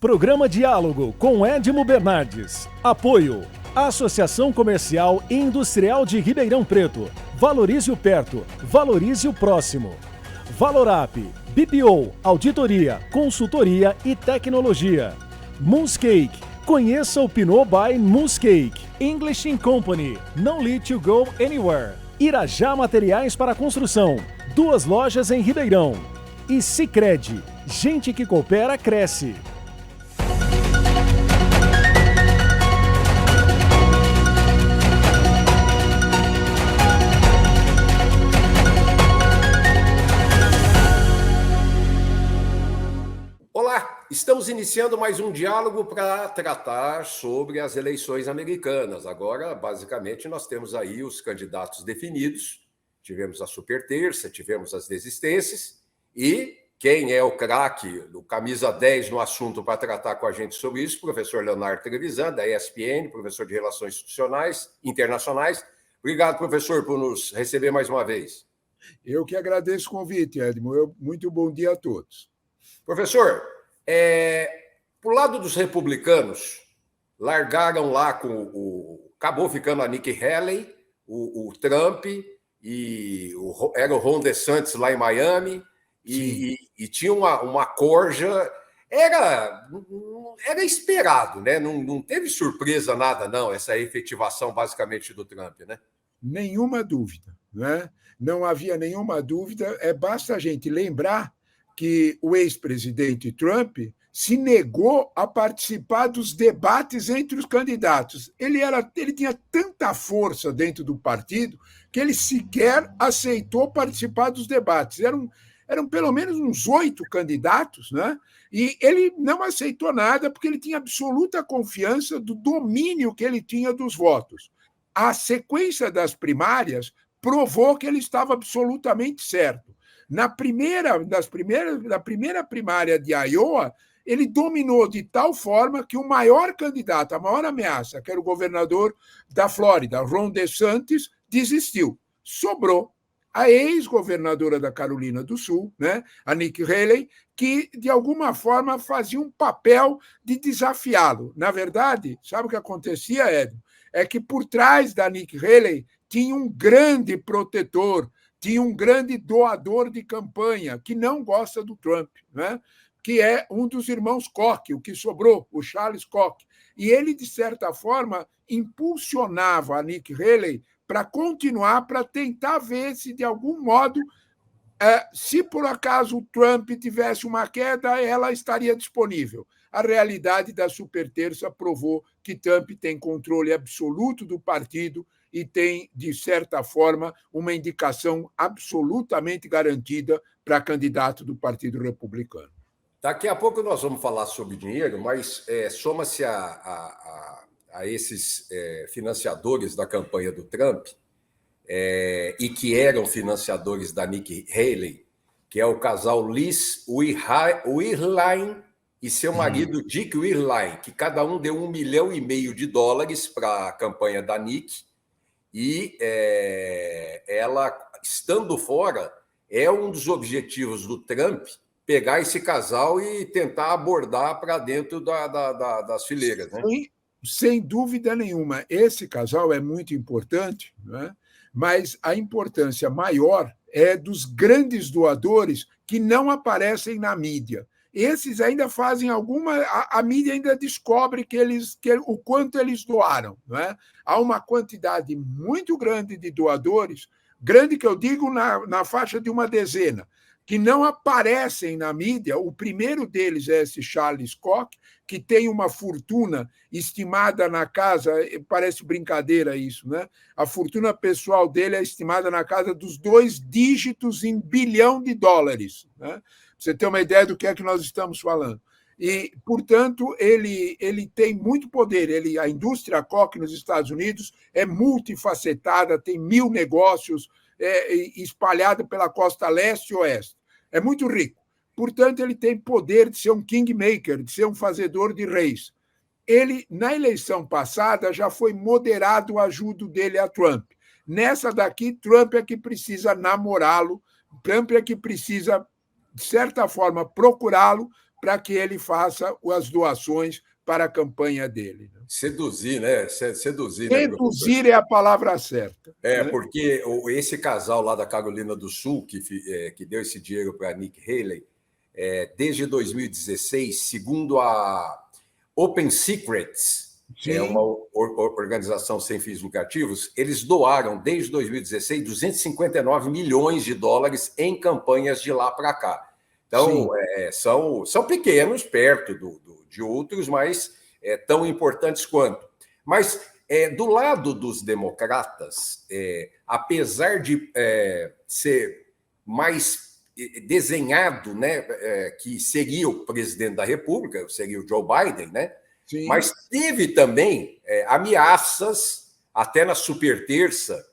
Programa Diálogo com Edmo Bernardes. Apoio. Associação Comercial e Industrial de Ribeirão Preto. Valorize o perto. Valorize o próximo. Valorap. BPO. Auditoria, consultoria e tecnologia. Moonscake. Conheça o Pinot by Moonscake. English in Company. No Let You Go Anywhere. Irajá Materiais para Construção. 2 lojas em Ribeirão. E Sicredi. Gente que coopera, cresce. Olá, estamos iniciando mais um diálogo para tratar sobre as eleições americanas. Agora, basicamente, nós temos aí os candidatos definidos. Tivemos a super terça, tivemos as desistências e quem é o craque, o camisa 10 no assunto para tratar com a gente sobre isso, professor Leonardo Trevisan, da ESPN, professor de Relações Institucionais Internacionais. Obrigado, professor, por nos receber mais uma vez. Eu que agradeço o convite, Edmo. Muito bom dia a todos. Professor, pro lado dos republicanos, largaram lá acabou ficando a Nikki Haley, o Trump, era o Ron DeSantis lá em Miami, e tinha uma corja. Era esperado, né? Não teve surpresa nada, não, essa efetivação basicamente do Trump, né? Nenhuma dúvida, né? Não havia nenhuma dúvida. Basta a gente lembrar que o ex-presidente Trump se negou a participar dos debates entre os candidatos. Ele tinha tanta força dentro do partido que ele sequer aceitou participar dos debates. Eram pelo menos uns 8 candidatos, né? E ele não aceitou nada porque ele tinha absoluta confiança do domínio que ele tinha dos votos. A sequência das primárias provou que ele estava absolutamente certo. Na primeira primária de Iowa, ele dominou de tal forma que o maior candidato, a maior ameaça, que era o governador da Flórida, Ron DeSantis, desistiu. Sobrou a ex-governadora da Carolina do Sul, né, a Nikki Haley, que, de alguma forma, fazia um papel de desafiá-lo. Na verdade, sabe o que acontecia, Ed? É que por trás da Nikki Haley tinha um grande protetor, tinha um grande doador de campanha que não gosta do Trump, né? Que é um dos irmãos Koch, o que sobrou, o Charles Koch. E ele, de certa forma, impulsionava a Nikki Haley para continuar, para tentar ver se, de algum modo, se por acaso o Trump tivesse uma queda, ela estaria disponível. A realidade da superterça provou que Trump tem controle absoluto do partido e tem, de certa forma, uma indicação absolutamente garantida para candidato do Partido Republicano. Daqui a pouco nós vamos falar sobre dinheiro, mas soma-se a esses financiadores da campanha do Trump e que eram financiadores da Nikki Haley, que é o casal Liz Wirline e seu marido Dick Wirline, que cada um deu $1,5 milhão para a campanha da Nikki. E ela, estando fora, é um dos objetivos do Trump pegar esse casal e tentar abordar para dentro das fileiras, né? Sem dúvida nenhuma. Esse casal é muito importante, né? Mas a importância maior é dos grandes doadores que não aparecem na mídia. Esses ainda fazem a mídia ainda descobre o quanto eles doaram, não é? Há uma quantidade muito grande de doadores, grande que eu digo na faixa de uma dezena, que não aparecem na mídia. O primeiro deles é esse Charles Koch, que tem uma fortuna estimada na casa, parece brincadeira isso, né? A fortuna pessoal dele é estimada na casa dos 2 dígitos em $1 bilhão, né? Você ter uma ideia do que é que nós estamos falando. E, portanto, ele tem muito poder. A indústria Koch nos Estados Unidos é multifacetada, tem 1.000 negócios espalhados pela costa leste e oeste. É muito rico. Portanto, ele tem poder de ser um kingmaker, de ser um fazedor de reis. Ele, na eleição passada, já foi moderado o ajudo dele a Trump. Nessa daqui, Trump é que precisa namorá-lo, Trump é que precisa, de certa forma, procurá-lo para que ele faça as doações para a campanha dele. Seduzir, né? Seduzir, né, professor? Seduzir é a palavra certa. É, né? porque esse casal lá da Carolina do Sul, que deu esse dinheiro para Nikki Haley, desde 2016, segundo a Open Secrets, Sim. uma organização sem fins lucrativos, eles doaram, desde 2016, 259 milhões de dólares em campanhas de lá para cá. Então, são pequenos, perto de outros, mas tão importantes quanto. Mas, do lado dos democratas, apesar de ser mais desenhado, né, que seria o presidente da República, seria o Joe Biden, né? Sim. Mas teve também ameaças, até na superterça,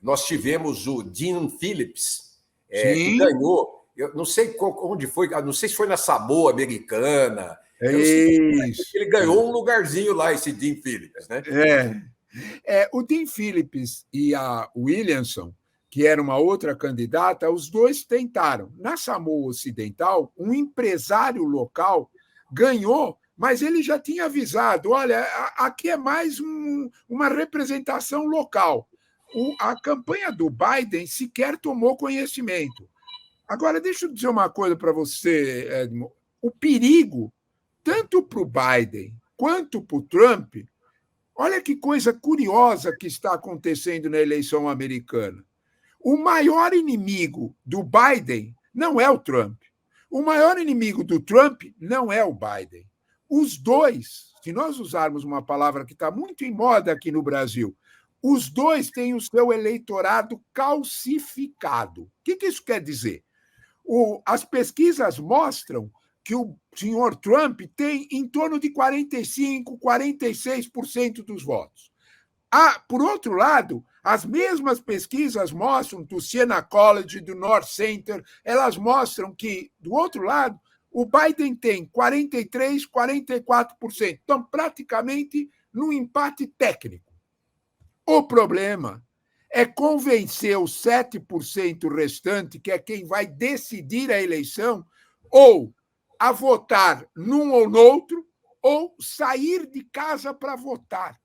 nós tivemos o Dean Phillips, que ganhou, eu não sei onde foi, não sei se foi na Samoa Americana, ele ganhou um lugarzinho lá, esse Dean Phillips, né? O Dean Phillips e a Williamson, que era uma outra candidata, os dois tentaram. Na Samoa Ocidental, um empresário local ganhou, mas ele já tinha avisado, olha, aqui é mais uma representação local. A campanha do Biden sequer tomou conhecimento. Agora, deixa eu dizer uma coisa para você, Edmo. O perigo, tanto para o Biden quanto para o Trump, olha que coisa curiosa que está acontecendo na eleição americana. O maior inimigo do Biden não é o Trump. O maior inimigo do Trump não é o Biden. Os dois, se nós usarmos uma palavra que está muito em moda aqui no Brasil, os dois têm o seu eleitorado calcificado. O que isso quer dizer? As pesquisas mostram que o senhor Trump tem em torno de 45%, 46% dos votos. Por outro lado, as mesmas pesquisas mostram, do Siena College, do North Center, elas mostram que, do outro lado, o Biden tem 43%, 44%. Então, praticamente, num empate técnico. O problema é convencer os 7% restante, que é quem vai decidir a eleição, ou a votar num ou no outro, ou sair de casa para votar.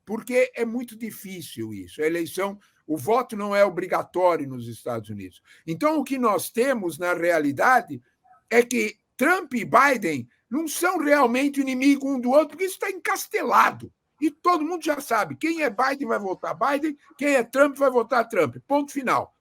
Porque é muito difícil isso. A eleição, o voto não é obrigatório nos Estados Unidos. Então, o que nós temos, na realidade, é que Trump e Biden não são realmente inimigos um do outro, porque isso está encastelado. E todo mundo já sabe, quem é Biden vai votar Biden, quem é Trump vai votar Trump. Ponto final.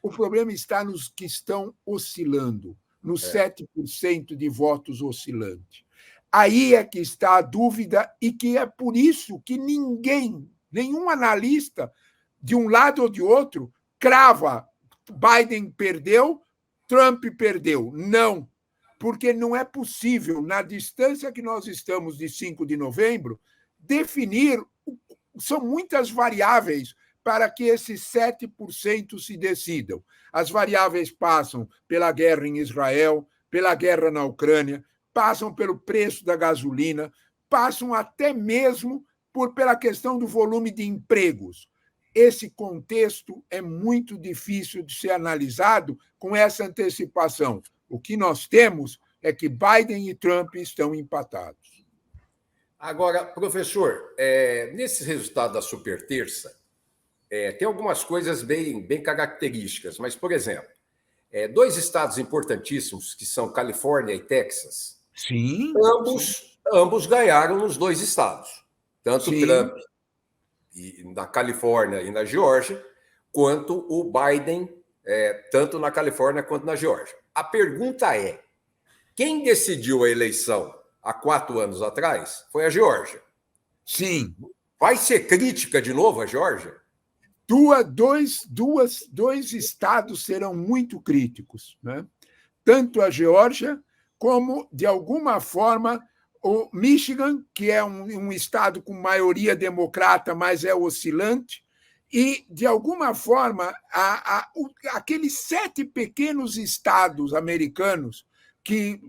O problema está nos que estão oscilando, nos 7% de votos oscilantes. Aí é que está a dúvida, e que é por isso que nenhum analista, de um lado ou de outro, crava Biden perdeu, Trump perdeu. Não, porque não é possível, na distância que nós estamos de 5 de novembro, definir, são muitas variáveis para que esses 7% se decidam. As variáveis passam pela guerra em Israel, pela guerra na Ucrânia, passam pelo preço da gasolina, passam até mesmo pela questão do volume de empregos. Esse contexto é muito difícil de ser analisado com essa antecipação. O que nós temos é que Biden e Trump estão empatados. Agora, professor, nesse resultado da superterça, tem algumas coisas bem características, mas, por exemplo, dois estados importantíssimos, que são Califórnia e Texas, sim, ambos ganharam nos dois estados. Tanto Trump na Califórnia e na Geórgia, quanto o Biden, tanto na Califórnia quanto na Geórgia. A pergunta é, quem decidiu a eleição há 4 anos atrás foi a Geórgia. Sim. Vai ser crítica de novo a Geórgia? Dois estados serão muito críticos, né? Tanto a Geórgia como, de alguma forma, o Michigan, que é um estado com maioria democrata, mas é oscilante, e, de alguma forma, aqueles 7 pequenos estados americanos, que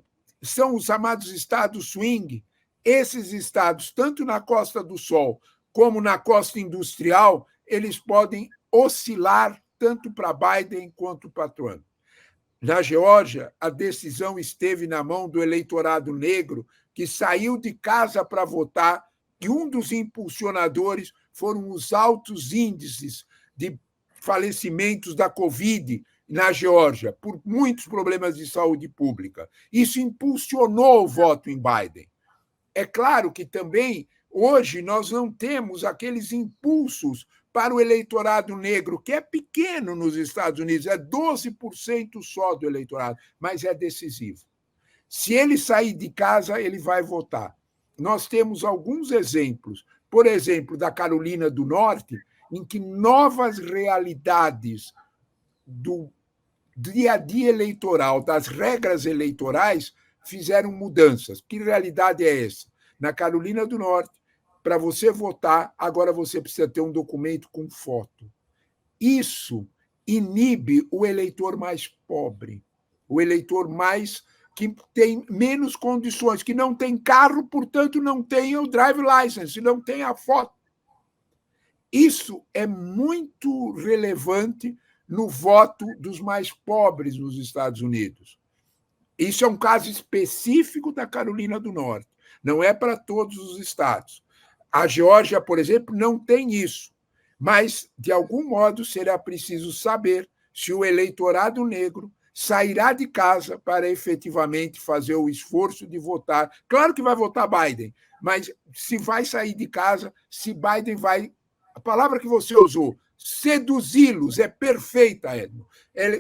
são os chamados estados swing, esses estados, tanto na Costa do Sol como na costa industrial, eles podem oscilar tanto para Biden quanto para Trump. Na Geórgia, a decisão esteve na mão do eleitorado negro, que saiu de casa para votar, e um dos impulsionadores foram os altos índices de falecimentos da Covid na Geórgia, por muitos problemas de saúde pública. Isso impulsionou o voto em Biden. É claro que também, hoje, nós não temos aqueles impulsos para o eleitorado negro, que é pequeno nos Estados Unidos, é 12% só do eleitorado, mas é decisivo. Se ele sair de casa, ele vai votar. Nós temos alguns exemplos, por exemplo, da Carolina do Norte, em que novas realidades do dia a dia eleitoral, das regras eleitorais, fizeram mudanças. Que realidade é essa? Na Carolina do Norte, para você votar, agora você precisa ter um documento com foto. Isso inibe o eleitor mais pobre, o eleitor mais que tem menos condições, que não tem carro, portanto, não tem o drive license, não tem a foto. Isso é muito relevante no voto dos mais pobres nos Estados Unidos. Isso é um caso específico da Carolina do Norte, não é para todos os estados. A Geórgia, por exemplo, não tem isso, mas, de algum modo, será preciso saber se o eleitorado negro sairá de casa para efetivamente fazer o esforço de votar. Claro que vai votar Biden, mas se vai sair de casa, se Biden vai... A palavra que você usou, seduzi-los, é perfeita, Edmo.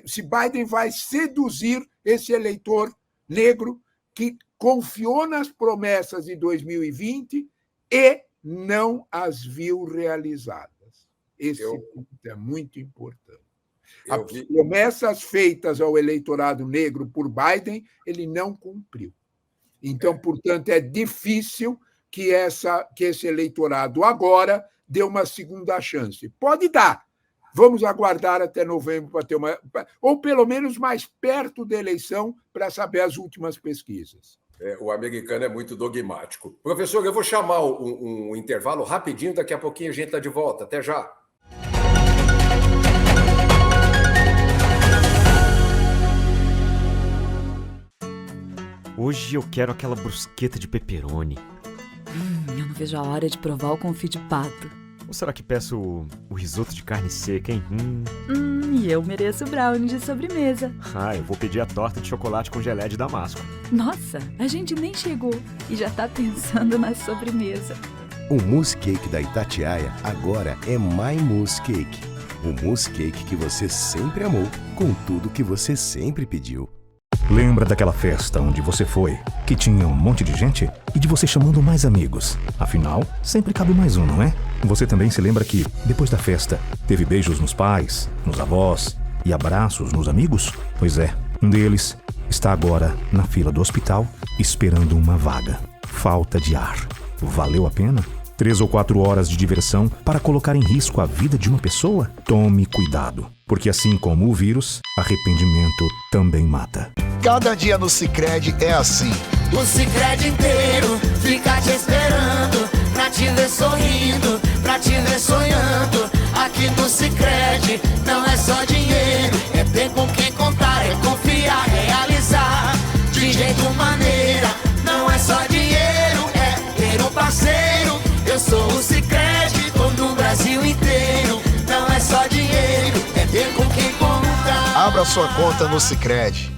Se Biden vai seduzir esse eleitor negro que confiou nas promessas de 2020 e não as viu realizadas. Esse ponto é muito importante. As promessas feitas ao eleitorado negro por Biden, ele não cumpriu. Então, portanto, é difícil que esse eleitorado agora dê uma segunda chance. Pode dar. Vamos aguardar até novembro para ter uma... Ou, pelo menos, mais perto da eleição para saber as últimas pesquisas. O americano é muito dogmático. Professor, eu vou chamar um intervalo rapidinho, daqui a pouquinho a gente está de volta. Até já. Hoje eu quero aquela brusqueta de pepperoni. Eu não vejo a hora de provar o confit de pato. Ou será que peço o risoto de carne seca, hein? E eu mereço brownie de sobremesa. Eu vou pedir a torta de chocolate com gelé de damasco. Nossa, a gente nem chegou e já tá pensando na sobremesa. O mousse cake da Itatiaia agora é My Mousse Cake. O mousse cake que você sempre amou, com tudo que você sempre pediu. Lembra daquela festa onde você foi, que tinha um monte de gente e de você chamando mais amigos? Afinal, sempre cabe mais um, não é? Você também se lembra que, depois da festa, teve beijos nos pais, nos avós e abraços nos amigos? Pois é, um deles está agora na fila do hospital esperando uma vaga. Falta de ar. Valeu a pena? 3 ou 4 horas de diversão para colocar em risco a vida de uma pessoa? Tome cuidado, porque assim como o vírus, arrependimento também mata. Cada dia no Sicredi é assim. O Sicredi inteiro fica te esperando, pra te ver sorrindo, pra te ver sonhando. Aqui no Sicredi não é só dinheiro, é ter com quem contar, é confiar, realizar. De jeito maneira, não é só dinheiro, é ter um parceiro. Eu sou o Sicredi, tô no Brasil inteiro. Não é só dinheiro, é ter com quem contar. Abra sua conta no Sicredi.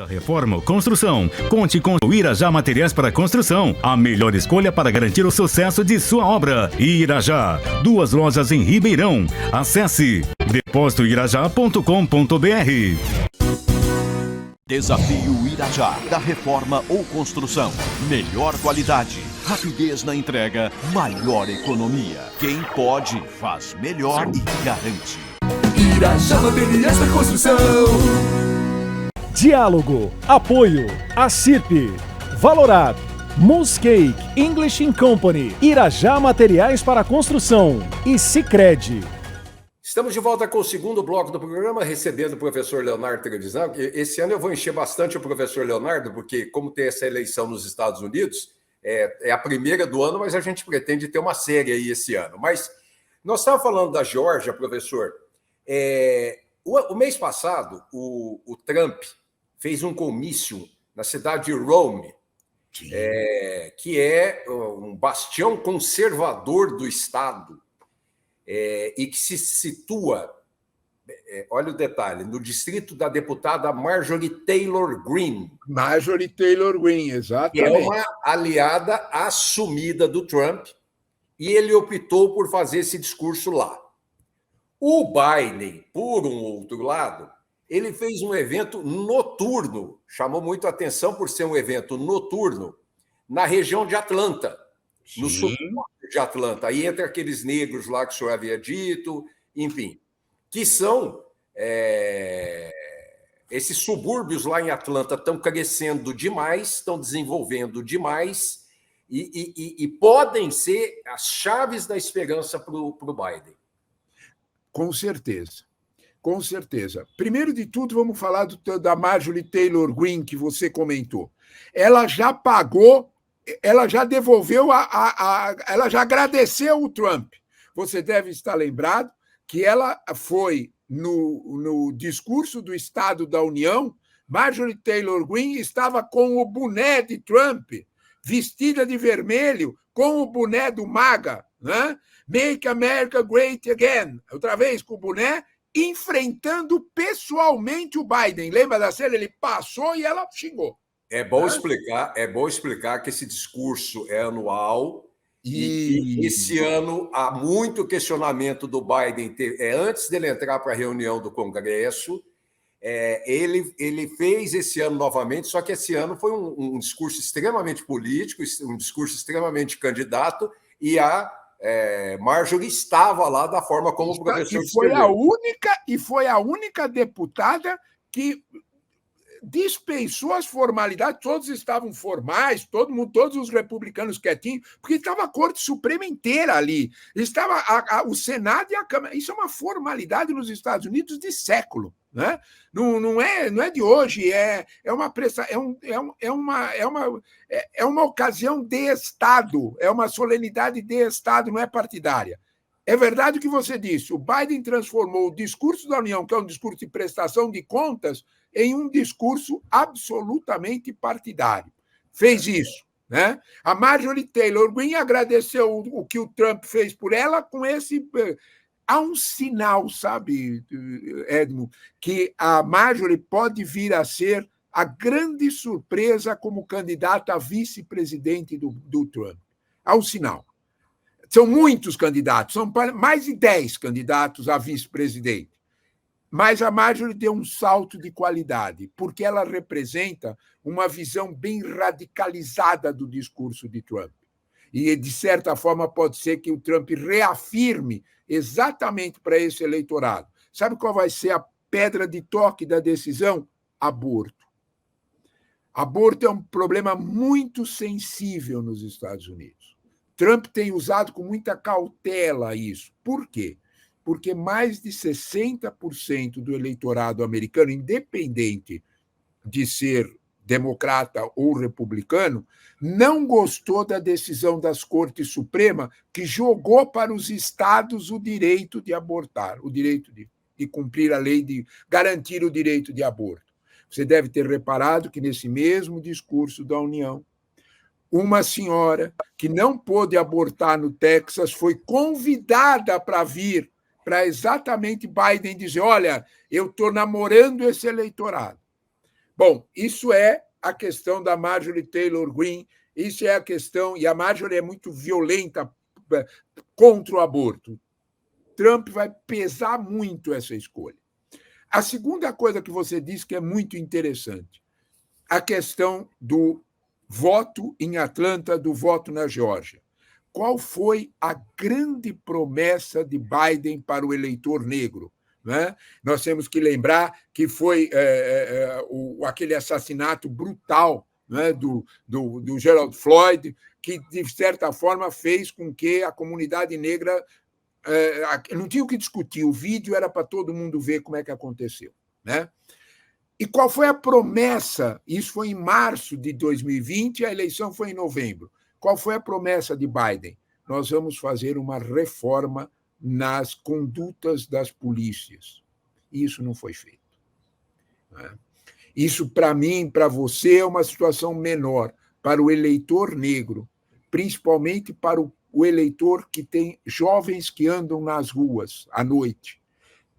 Reforma ou construção. Conte com o Irajá Materiais para Construção, a melhor escolha para garantir o sucesso de sua obra. Irajá, 2 lojas em Ribeirão. Acesse depósitoirajá.com.br. Desafio Irajá, da reforma ou construção. Melhor qualidade, rapidez na entrega, maior economia. Quem pode, faz melhor e garante. Irajá Materiais para Construção. Diálogo, apoio, ACIP, Valorab, Muscake, English Company, Irajá Materiais para Construção e Sicredi. Estamos de volta com o segundo bloco do programa, recebendo o professor Leonardo Trevisan. Esse ano eu vou encher bastante o professor Leonardo, porque como tem essa eleição nos Estados Unidos, é a primeira do ano, mas a gente pretende ter uma série aí esse ano. Mas nós estávamos falando da Geórgia, professor. O mês passado, o Trump fez um comício na cidade de Rome, que é um bastião conservador do Estado, e que se situa, olha o detalhe, no distrito da deputada Marjorie Taylor Greene. Marjorie Taylor Greene, exatamente. Que é uma aliada assumida do Trump, e ele optou por fazer esse discurso lá. O Biden, por um outro lado, ele fez um evento noturno, chamou muito a atenção por ser um evento noturno, na região de Atlanta, no subúrbio de Atlanta, aí entre aqueles negros lá que o senhor havia dito, enfim, que são esses subúrbios lá em Atlanta estão crescendo demais, estão desenvolvendo demais e podem ser as chaves da esperança para o Biden. Com certeza. Com certeza. Primeiro de tudo, vamos falar da Marjorie Taylor Greene, que você comentou. Ela já pagou, ela já devolveu, ela já agradeceu o Trump. Você deve estar lembrado que ela foi no discurso do Estado da União, Marjorie Taylor Greene estava com o boné de Trump, vestida de vermelho, com o boné do MAGA, né? Make America Great Again, outra vez com o boné, enfrentando pessoalmente o Biden. Lembra da cena? Ele passou e ela xingou. É bom explicar que esse discurso é anual e esse ano há muito questionamento do Biden. Antes dele entrar para a reunião do Congresso, ele fez esse ano novamente, só que esse ano foi um discurso extremamente político, um discurso extremamente candidato, e a Marjorie estava lá da forma como o professor descreveu. Foi a única deputada que dispensou as formalidades, todos estavam formais, todos os republicanos quietinhos, porque estava a Corte Suprema inteira ali, estava o Senado e a Câmara. Isso é uma formalidade nos Estados Unidos de século, né? Não é de hoje, é uma ocasião de Estado, é uma solenidade de Estado, não é partidária. É verdade o que você disse, o Biden transformou o discurso da União, que é um discurso de prestação de contas, em um discurso absolutamente partidário. Fez isso, né? A Marjorie Taylor Greene agradeceu o que o Trump fez por ela com esse... Há um sinal, sabe, Edmo, que a Marjorie pode vir a ser a grande surpresa como candidata a vice-presidente do Trump. Há um sinal. São muitos candidatos, são mais de 10 candidatos a vice-presidente. Mas a Marjorie deu um salto de qualidade, porque ela representa uma visão bem radicalizada do discurso de Trump. E, de certa forma, pode ser que o Trump reafirme exatamente para esse eleitorado. Sabe qual vai ser a pedra de toque da decisão? Aborto. Aborto é um problema muito sensível nos Estados Unidos. Trump tem usado com muita cautela isso. Por quê? Porque mais de 60% do eleitorado americano, independente de ser democrata ou republicano, não gostou da decisão das Cortes Suprema que jogou para os estados o direito de abortar, o direito de cumprir a lei, de garantir o direito de aborto. Você deve ter reparado que nesse mesmo discurso da União, uma senhora que não pôde abortar no Texas foi convidada para vir para exatamente Biden dizer, olha, eu estou namorando esse eleitorado. Bom, isso é a questão da Marjorie Taylor Greene, isso é a questão, e a Marjorie é muito violenta contra o aborto. Trump vai pesar muito essa escolha. A segunda coisa que você disse que é muito interessante, a questão do voto em Atlanta, do voto na Geórgia. Qual foi a grande promessa de Biden para o eleitor negro? né? Nós temos que lembrar que foi aquele assassinato brutal, né, do Gerald Floyd, que, de certa forma, fez com que a comunidade negra não tinha o que discutir, o vídeo era para todo mundo ver como é que aconteceu, né? E qual foi a promessa? Isso foi em março de 2020, a eleição foi em novembro. Qual foi a promessa de Biden? Nós vamos fazer uma reforma nas condutas das polícias. Isso não foi feito. Isso, para mim, para você, é uma situação menor. Para o eleitor negro, principalmente para o eleitor que tem jovens que andam nas ruas à noite.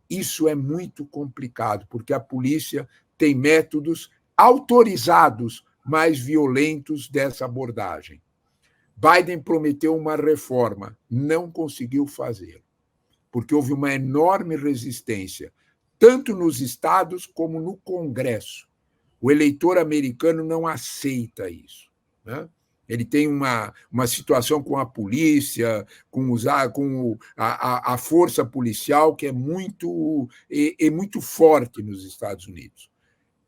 Isso é muito complicado, porque a polícia tem métodos autorizados mais violentos dessa abordagem. Biden prometeu uma reforma, não conseguiu fazer, porque houve uma enorme resistência, tanto nos estados como no Congresso. O eleitor americano não aceita isso, né? Ele tem uma situação com a polícia, com a força policial que é muito forte nos Estados Unidos.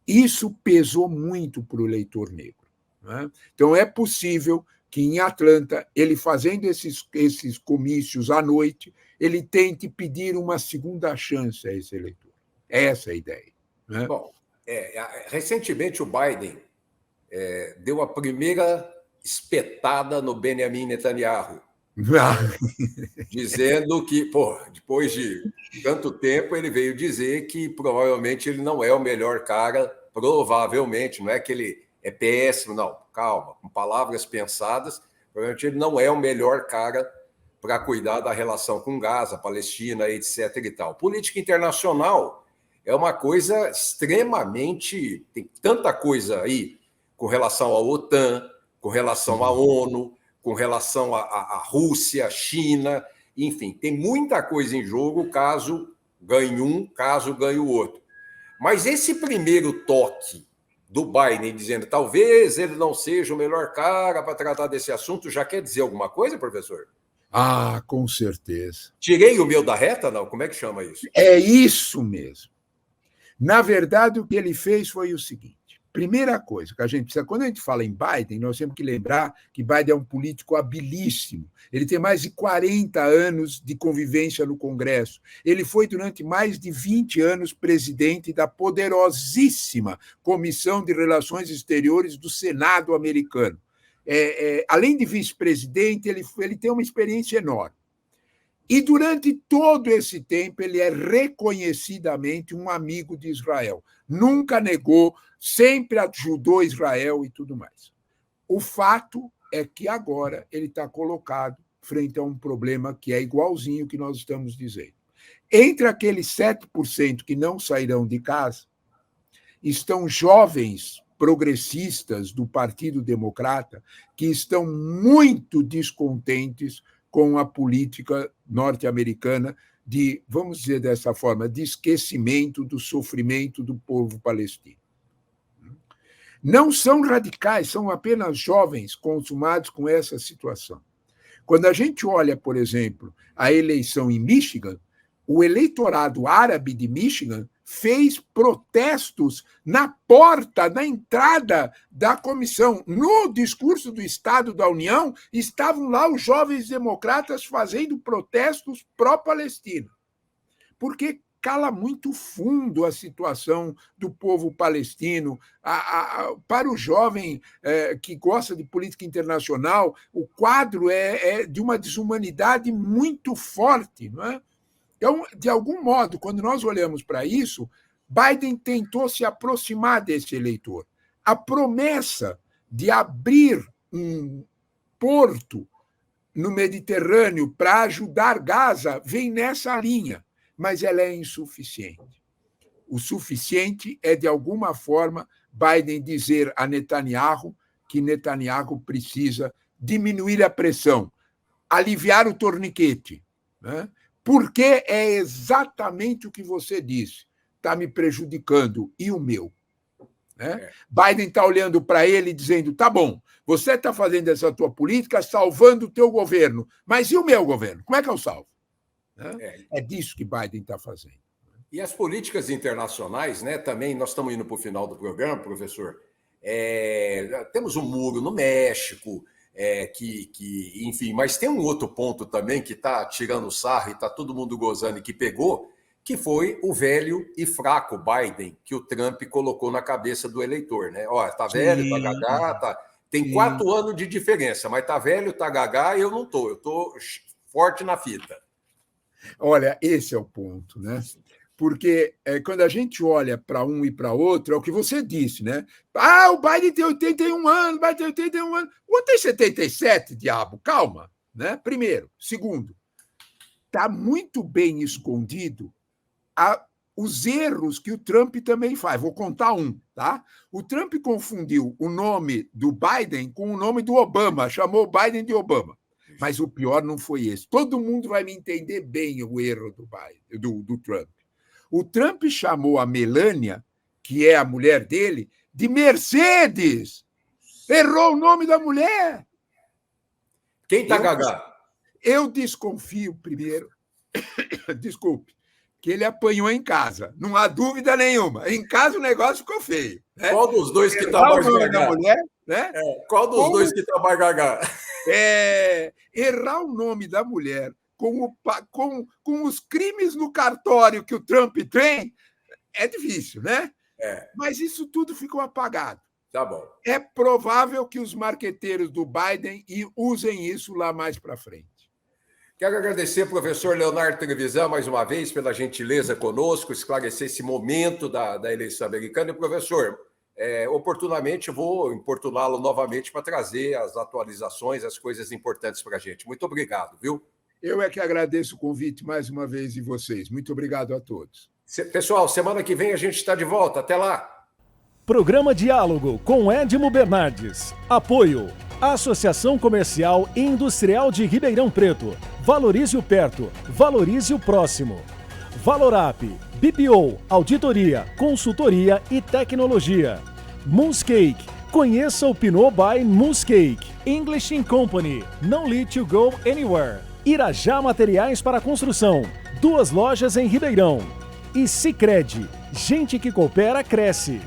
Isso pesou muito para o eleitor negro, né? Então, é possível que em Atlanta, ele fazendo esses comícios à noite, ele tente pedir uma segunda chance a esse eleitor. Essa é a ideia, né? Bom, recentemente o Biden deu a primeira espetada no Benjamin Netanyahu, dizendo que, depois de tanto tempo, ele veio dizer que provavelmente ele não é o melhor cara, provavelmente, não é que ele é péssimo, não, calma, com palavras pensadas, provavelmente ele não é o melhor cara para cuidar da relação com Gaza, Palestina, etc. e tal. Política internacional é uma coisa extremamente... Tem tanta coisa aí com relação à OTAN, com relação à ONU, com relação à Rússia, China, enfim, tem muita coisa em jogo caso ganhe um, caso ganhe o outro. Mas esse primeiro toque do Biden dizendo talvez ele não seja o melhor cara para tratar desse assunto, já quer dizer alguma coisa, professor? Ah, com certeza. Tirei o meu da reta, não? Como é que chama isso? É isso mesmo. Na verdade, o que ele fez foi o seguinte. Primeira coisa que a gente precisa, quando a gente fala em Biden, nós temos que lembrar que Biden é um político habilíssimo. Ele tem mais de 40 anos de convivência no Congresso. Ele foi, durante mais de 20 anos, presidente da poderosíssima Comissão de Relações Exteriores do Senado americano. Além de vice-presidente, ele tem uma experiência enorme. E, durante todo esse tempo, ele é reconhecidamente um amigo de Israel. Nunca negou, sempre ajudou Israel e tudo mais. O fato é que agora ele está colocado frente a um problema que é igualzinho ao que nós estamos dizendo. Entre aqueles 7% que não sairão de casa, estão jovens progressistas do Partido Democrata que estão muito descontentes com a política norte-americana de, vamos dizer dessa forma, de esquecimento do sofrimento do povo palestino. Não são radicais, são apenas jovens consumados com essa situação. Quando a gente olha, por exemplo, a eleição em Michigan, o eleitorado árabe de Michigan fez protestos na porta, na entrada da comissão. No discurso do Estado da União, estavam lá os jovens democratas fazendo protestos pró-palestino. Porque cala muito fundo a situação do povo palestino. Para o jovem que gosta de política internacional, o quadro é de uma desumanidade muito forte, não é? Então, de algum modo, quando nós olhamos para isso, Biden tentou se aproximar desse eleitor. A promessa de abrir um porto no Mediterrâneo para ajudar Gaza vem nessa linha, mas ela é insuficiente. O suficiente é, de alguma forma, Biden dizer a Netanyahu que Netanyahu precisa diminuir a pressão, aliviar o torniquete, né? Porque é exatamente o que você disse. Está me prejudicando. E o meu? Né? Biden está olhando para ele e dizendo, tá bom, você está fazendo essa tua política salvando o teu governo, mas e o meu governo? Como é que eu salvo? Né? É disso que Biden está fazendo. E as políticas internacionais, né? Também nós estamos indo para o final do programa, professor. Temos um muro no México, enfim, mas tem um outro ponto também que está tirando sarro e está todo mundo gozando e que pegou, que foi o velho e fraco Biden, que o Trump colocou na cabeça do eleitor, né? Ó, tá velho, tá gagá, tem 4 anos de diferença, mas tá velho, tá gagá, e eu não tô, eu tô forte na fita. Olha, esse é o ponto, né? Porque quando a gente olha para um e para outro, é o que você disse, né? Ah, o Biden tem 81 anos, o Biden tem 81 anos. O outro tem 77, diabo, calma, né? Primeiro. Segundo, está muito bem escondido os erros que o Trump também faz. Vou contar um, tá? O Trump confundiu o nome do Biden com o nome do Obama, chamou o Biden de Obama. Mas o pior não foi esse. Todo mundo vai me entender bem o erro do Biden, do Trump. O Trump chamou a Melania, que é a mulher dele, de Mercedes. Errou o nome da mulher. Quem tá gagá? Eu desconfio, primeiro, desculpe, que ele apanhou em casa. Não há dúvida nenhuma. Em casa o negócio ficou feio. Né? Qual dos dois que tá mais gagá? Mulher, né? Qual dos dois que tá mais gagá? Errar o nome da mulher com os crimes no cartório que o Trump tem é difícil, né? Mas isso tudo ficou apagado. Tá bom. É provável que os marqueteiros do Biden usem isso lá mais para frente. Quero agradecer ao professor Leonardo Trevisan mais uma vez pela gentileza conosco, esclarecer esse momento da eleição americana. E, professor, oportunamente vou importuná-lo novamente para trazer as atualizações, as coisas importantes para a gente. Muito obrigado, viu? Eu é que agradeço o convite mais uma vez de vocês. Muito obrigado a todos. Pessoal, semana que vem a gente está de volta. Até lá. Programa Diálogo com Edmo Bernardes. Apoio. Associação Comercial e Industrial de Ribeirão Preto. Valorize o perto. Valorize o próximo. Valorap. BPO. Auditoria, consultoria e tecnologia. Moonscake. Conheça o Pinot by Moonscake. English Company. No Let You Go Anywhere. Irajá Materiais para Construção. 2 lojas em Ribeirão. E Sicredi. Gente que coopera, cresce.